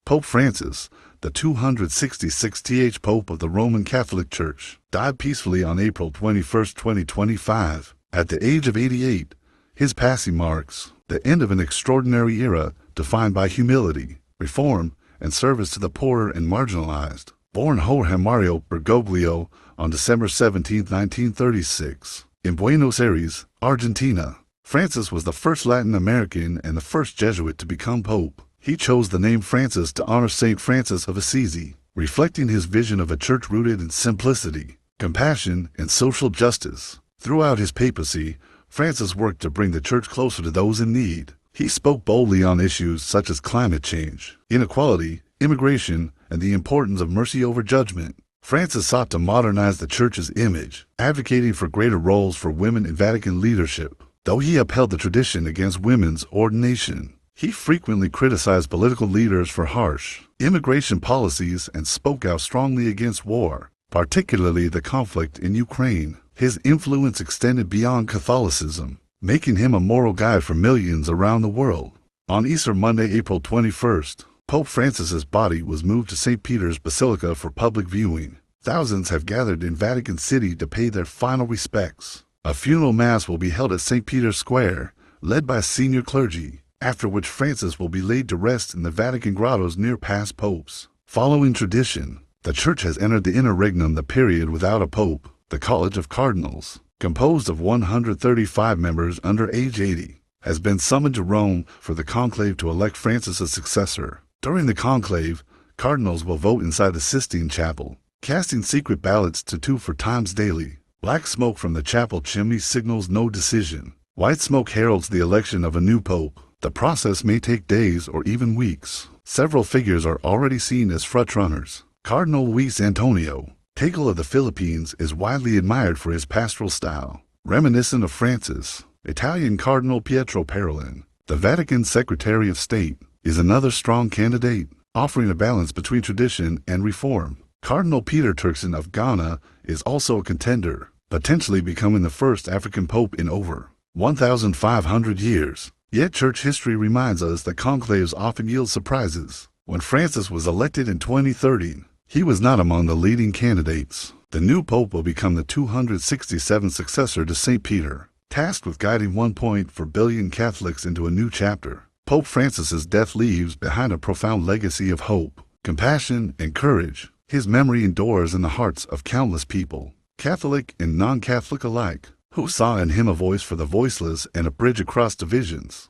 Pope Francis, the 266th Pope of the Roman Catholic Church, died peacefully on April 21, 2025, at the age of 88. His passing marks the end of an extraordinary era defined by humility, reform, and service to the poor and marginalized. Born Jorge Mario Bergoglio on December 17, 1936, in Buenos Aires, Argentina, Francis was the first Latin American and the first Jesuit to become Pope. He chose the name Francis to honor Saint Francis of Assisi, reflecting his vision of a church rooted in simplicity, compassion, and social justice. Throughout his papacy, Francis worked to bring the church closer to those in need. He spoke boldly on issues such as climate change, inequality, immigration, and the importance of mercy over judgment. Francis sought to modernize the church's image, advocating for greater roles for women in Vatican leadership. Though he upheld the tradition against women's ordination, he frequently criticized political leaders for harsh immigration policies and spoke out strongly against war, particularly the conflict in Ukraine. His influence extended beyond Catholicism, making him a moral guide for millions around the world. On Easter Monday, April 21st, Pope Francis's body was moved to St. Peter's Basilica for public viewing. Thousands have gathered in Vatican City to pay their final respects. A funeral mass will be held at St. Peter's Square, led by senior clergy, after which Francis will be laid to rest in the Vatican grottos near past popes. Following tradition, the Church has entered the interregnum, the period without a pope. The College of Cardinals, composed of 135 members under age 80, has been summoned to Rome for the conclave to elect Francis' successor. During the conclave, cardinals will vote inside the Sistine Chapel, casting secret ballots to 2 for times daily. Black smoke from the chapel chimney signals no decision. White smoke heralds the election of a new pope. The process may take days or even weeks. Several figures are already seen as frontrunners. Cardinal Luis Antonio Tagle of the Philippines is widely admired for his pastoral style, reminiscent of Francis. Italian Cardinal Pietro Parolin, the Vatican Secretary of State, is another strong candidate, offering a balance between tradition and reform. Cardinal Peter Turkson of Ghana is also a contender, potentially becoming the first African pope in over 1,500 years. Yet church history reminds us that conclaves often yield surprises. When Francis was elected in 2013, he was not among the leading candidates. The new pope will become the 267th successor to St. Peter, tasked with guiding 1.4 billion Catholics into a new chapter. Pope Francis's death leaves behind a profound legacy of hope, compassion, and courage. His memory endures in the hearts of countless people, Catholic and non-Catholic alike, who saw in him a voice for the voiceless and a bridge across divisions.